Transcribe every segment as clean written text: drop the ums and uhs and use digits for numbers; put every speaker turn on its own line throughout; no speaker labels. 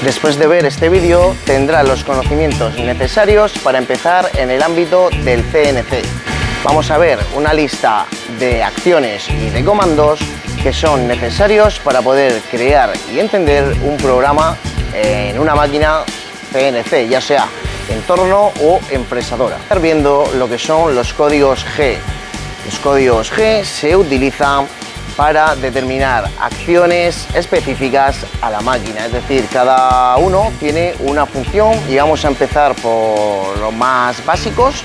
Después de ver este vídeo tendrá los conocimientos necesarios para empezar en el ámbito del CNC. Vamos a ver una lista de acciones y de comandos que son necesarios para poder crear y entender un programa en una máquina CNC, ya sea entorno o empresadora. Estar viendo lo que son los códigos G. Los códigos G se utilizan para determinar acciones específicas a la máquina, es decir, cada uno tiene una función y vamos a empezar por los más básicos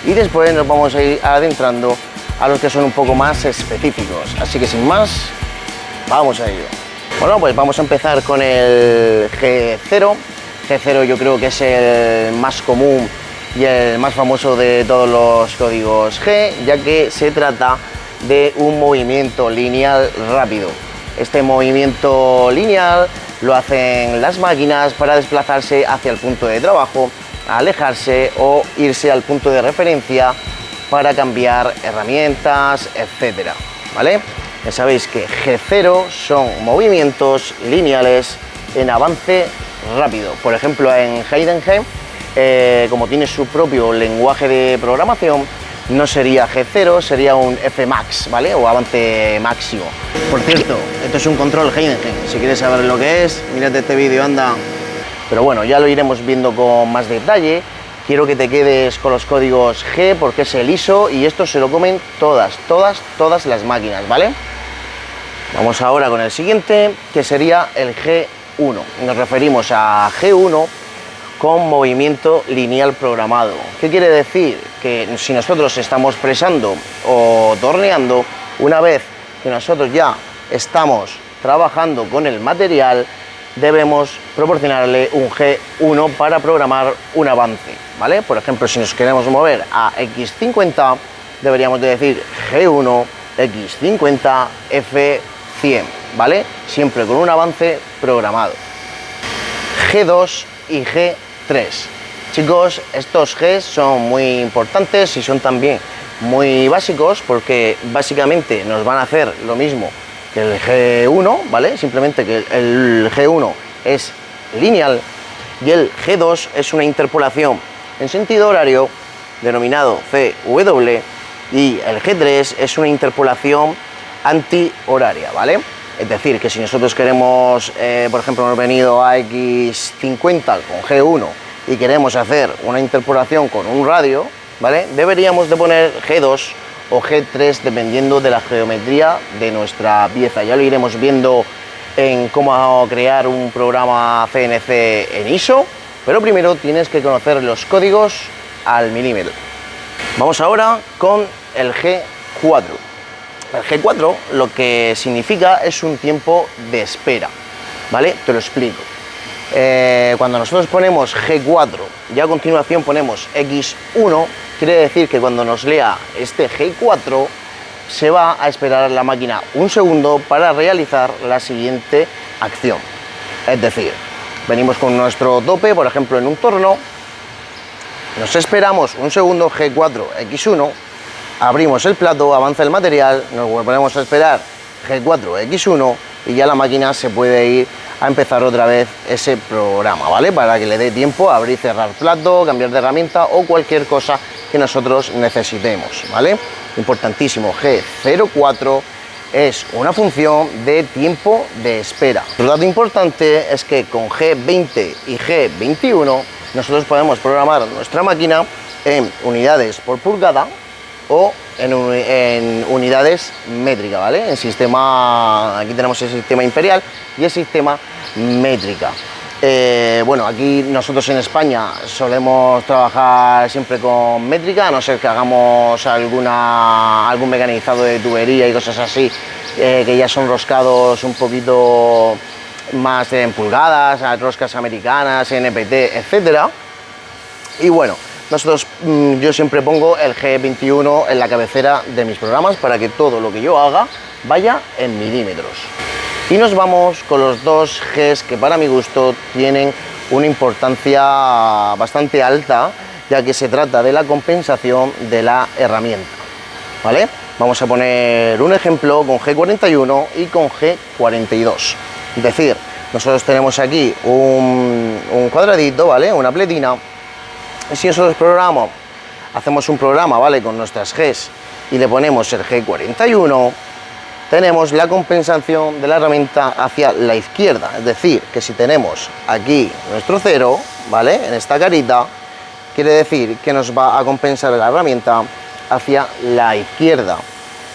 y después nos vamos a ir adentrando a los que son un poco más específicos. Así que sin más, vamos a ello. Bueno, pues vamos a empezar con el G0. G0 yo creo que es el más común y el más famoso de todos los códigos G, ya que se trata de un movimiento lineal rápido. Este movimiento lineal lo hacen las máquinas para desplazarse hacia el punto de trabajo, alejarse o irse al punto de referencia para cambiar herramientas, etcétera, ¿vale? Ya sabéis que G0 son movimientos lineales en avance rápido. Por ejemplo, en Heidenheim, como tiene su propio lenguaje de programación, no sería G0, sería un Fmax, ¿vale? O avance máximo. Por cierto, esto es un control Heidenheim. Si quieres saber lo que es, mírate este vídeo, anda. Pero bueno, ya lo iremos viendo con más detalle. Quiero que te quedes con los códigos G porque es el ISO y esto se lo comen todas las máquinas, ¿vale? Vamos ahora con el siguiente, que sería el G1. Nos referimos a G1 con movimiento lineal programado. ¿Qué quiere decir? Que si nosotros estamos fresando o torneando, una vez que nosotros ya estamos trabajando con el material, debemos proporcionarle un G1 para programar un avance, ¿vale? Por ejemplo, si nos queremos mover a X50, deberíamos de decir G1, X50, F100, ¿vale? Siempre con un avance programado. G2 y G3. Chicos, estos G son muy importantes y son también muy básicos porque básicamente nos van a hacer lo mismo que el G1, ¿vale? Simplemente que el G1 es lineal y el G2 es una interpolación en sentido horario denominado CW y el G3 es una interpolación antihoraria, ¿vale? Es decir, que si nosotros queremos, por ejemplo, hemos venido a X50 con G1 y queremos hacer una interpolación con un radio, ¿vale? Deberíamos de poner G2 o G3 dependiendo de la geometría de nuestra pieza. Ya lo iremos viendo en cómo crear un programa CNC en ISO, pero primero tienes que conocer los códigos al milímetro. Vamos ahora con el G4. El G4 lo que significa es un tiempo de espera, ¿vale? Te lo explico. Cuando nosotros ponemos G4 y a continuación ponemos X1, quiere decir que cuando nos lea este G4 se va a esperar la máquina un segundo para realizar la siguiente acción. Es decir, venimos con nuestro tope, por ejemplo en un torno, nos esperamos un segundo G4, X1, abrimos el plato, avanza el material, nos volvemos a esperar G4, X1 y ya la máquina se puede ir a empezar otra vez ese programa, ¿vale? Para que le dé tiempo a abrir, cerrar plato, cambiar de herramienta o cualquier cosa que nosotros necesitemos, ¿vale? Importantísimo, G04 es una función de tiempo de espera. Otro dato importante es que con G20 y G21 nosotros podemos programar nuestra máquina en unidades por pulgada o en unidades métrica, ¿vale? En sistema, aquí tenemos el sistema imperial y el sistema métrica. Bueno, aquí nosotros en España solemos trabajar siempre con métrica, a no ser que hagamos algún mecanizado de tubería y cosas así, que ya son roscados un poquito más en pulgadas, roscas americanas, NPT, etcétera. Y bueno, yo siempre pongo el G21 en la cabecera de mis programas para que todo lo que yo haga vaya en milímetros. Y nos vamos con los dos Gs que para mi gusto tienen una importancia bastante alta, ya que se trata de la compensación de la herramienta, ¿vale? Vamos a poner un ejemplo con G41 y con G42. Es decir, nosotros tenemos aquí un cuadradito, ¿vale? Una pletina. Y si nosotros hacemos un programa, ¿vale? Con nuestras Gs y le ponemos el G41, tenemos la compensación de la herramienta hacia la izquierda. Es decir, que si tenemos aquí nuestro 0, ¿vale? En esta carita, quiere decir que nos va a compensar la herramienta hacia la izquierda.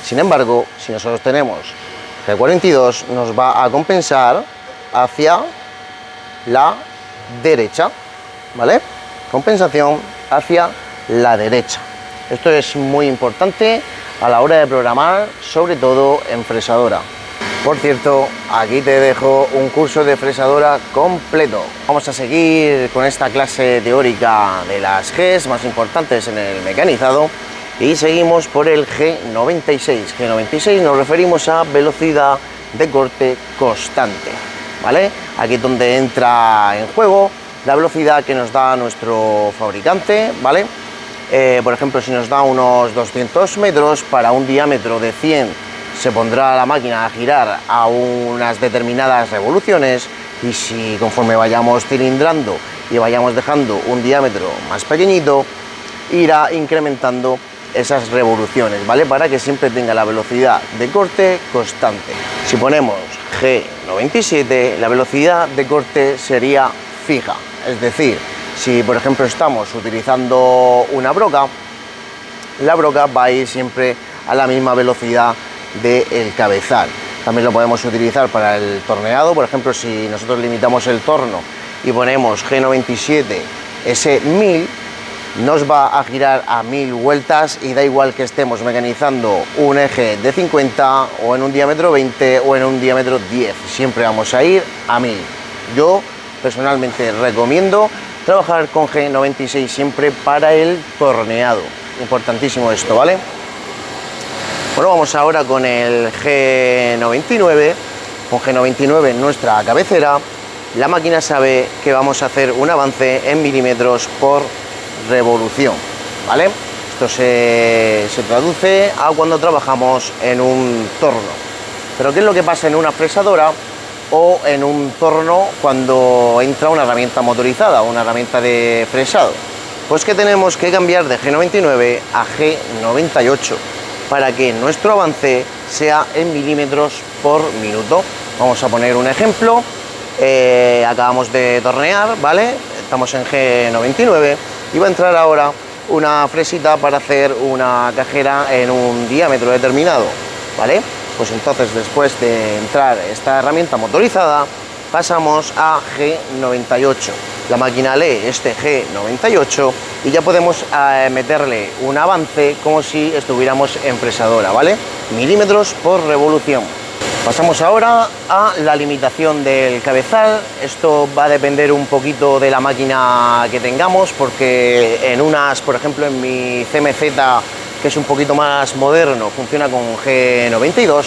Sin embargo, si nosotros tenemos G42, nos va a compensar hacia la derecha, ¿vale? Compensación hacia la derecha. Esto es muy importante a la hora de programar, sobre todo en fresadora. Por cierto, aquí te dejo un curso de fresadora completo. Vamos a seguir con esta clase teórica de las Gs más importantes en el mecanizado y seguimos por el G96. G96 nos referimos a velocidad de corte constante, ¿vale? Aquí es donde entra en juego la velocidad que nos da nuestro fabricante, ¿vale? Por ejemplo, si nos da unos 200 metros para un diámetro de 100, se pondrá la máquina a girar a unas determinadas revoluciones, y si conforme vayamos cilindrando y vayamos dejando un diámetro más pequeñito, irá incrementando esas revoluciones, ¿vale? Para que siempre tenga la velocidad de corte constante. Si ponemos G97, la velocidad de corte sería fija, es decir, si por ejemplo estamos utilizando una broca, la broca va a ir siempre a la misma velocidad del cabezal. También lo podemos utilizar para el torneado. Por ejemplo, si nosotros limitamos el torno y ponemos G97, ese 1000 nos va a girar a 1000 vueltas, y da igual que estemos mecanizando un eje de 50 o en un diámetro 20 o en un diámetro 10, siempre vamos a ir a 1000. Yo personalmente recomiendo trabajar con G96 siempre para el torneado. Importantísimo esto, ¿vale? Bueno, vamos ahora con el G99. Con G99 en nuestra cabecera, la máquina sabe que vamos a hacer un avance en milímetros por revolución, ¿vale? Esto se traduce a cuando trabajamos en un torno. Pero ¿qué es lo que pasa en una fresadora o en un torno cuando entra una herramienta motorizada, una herramienta de fresado? Pues que tenemos que cambiar de G99 a G98 para que nuestro avance sea en milímetros por minuto. Vamos a poner un ejemplo. Acabamos de tornear, ¿vale? Estamos en G99 y va a entrar ahora una fresita para hacer una cajera en un diámetro determinado, ¿vale? Pues entonces, después de entrar esta herramienta motorizada, pasamos a G98. La máquina lee este G98 y ya podemos meterle un avance como si estuviéramos en fresadora, ¿vale? Milímetros por revolución. Pasamos ahora a la limitación del cabezal. Esto va a depender un poquito de la máquina que tengamos, porque en unas, por ejemplo, en mi CMZ, que es un poquito más moderno, funciona con G92,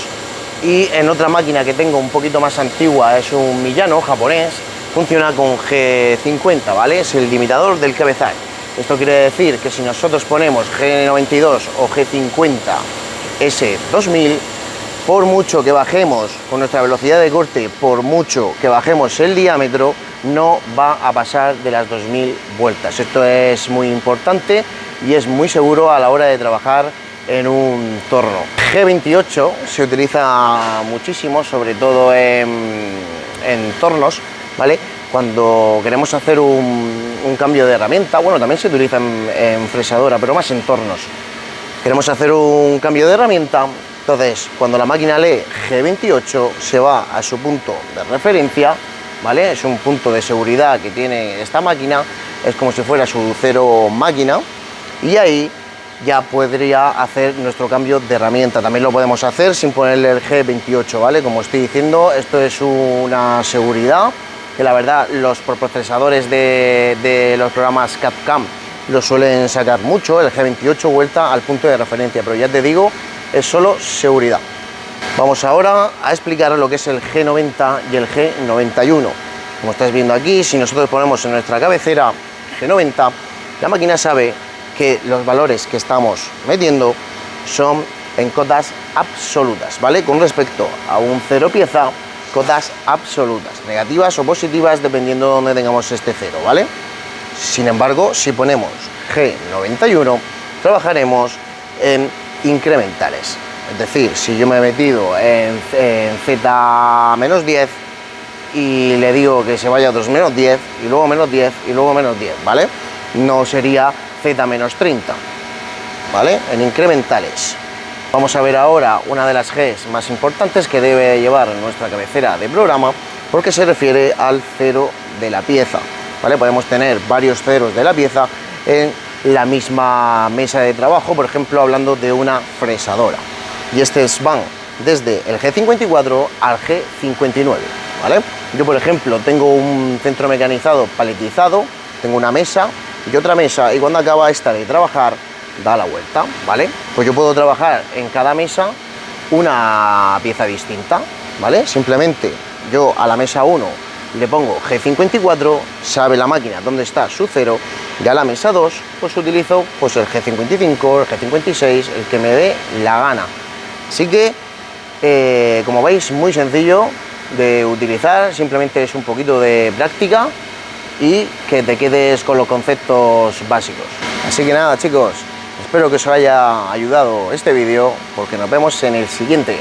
y en otra máquina que tengo un poquito más antigua, es un Miyano japonés, funciona con G50, ¿vale? Es el limitador del cabezal. Esto quiere decir que si nosotros ponemos G92 o G50 S2000, por mucho que bajemos con nuestra velocidad de corte, por mucho que bajemos el diámetro, no va a pasar de las 2000 vueltas. Esto es muy importante y es muy seguro a la hora de trabajar en un torno. G28 se utiliza muchísimo, sobre todo en tornos, ¿vale? Cuando queremos hacer un cambio de herramienta, bueno, también se utiliza en fresadora, pero más en tornos. Queremos hacer un cambio de herramienta. Entonces, cuando la máquina lee G28, se va a su punto de referencia, ¿vale? Es un punto de seguridad que tiene esta máquina, es como si fuera su cero máquina, y ahí ya podría hacer nuestro cambio de herramienta. También lo podemos hacer sin ponerle el G28, ¿vale? Como estoy diciendo, esto es una seguridad que la verdad los procesadores de los programas CAD/CAM lo suelen sacar mucho, el G28 vuelta al punto de referencia, pero ya te digo, es solo seguridad. Vamos ahora a explicar lo que es el G90 y el G91. Como estás viendo aquí, si nosotros ponemos en nuestra cabecera G90, la máquina sabe que los valores que estamos metiendo son en cotas absolutas, ¿vale? Con respecto a un cero pieza, cotas absolutas, negativas o positivas dependiendo de donde tengamos este 0, ¿vale? Sin embargo, si ponemos G91, trabajaremos en incrementales. Es decir, si yo me he metido en Z-10 y le digo que se vaya a otros -10 y luego -10 y luego -10, ¿vale? No sería Z-30, ¿vale? En incrementales. Vamos a ver ahora una de las Gs más importantes que debe llevar nuestra cabecera de programa, porque se refiere al 0 de la pieza, ¿vale? Podemos tener varios ceros de la pieza en la misma mesa de trabajo, por ejemplo, hablando de una fresadora. Y estos van desde el G54 al G59, ¿vale? Yo, por ejemplo, tengo un centro mecanizado paletizado, tengo una mesa y otra mesa, y cuando acaba esta de trabajar, da la vuelta, ¿vale? Pues yo puedo trabajar en cada mesa una pieza distinta, ¿vale? Simplemente yo a la mesa 1 le pongo G54, sabe la máquina dónde está su 0, y a la mesa 2 pues utilizo pues el G55, el G56, el que me dé la gana. Así que, como veis, muy sencillo de utilizar, simplemente es un poquito de práctica y que te quedes con los conceptos básicos. Así que nada, chicos, espero que os haya ayudado este vídeo, porque nos vemos en el siguiente.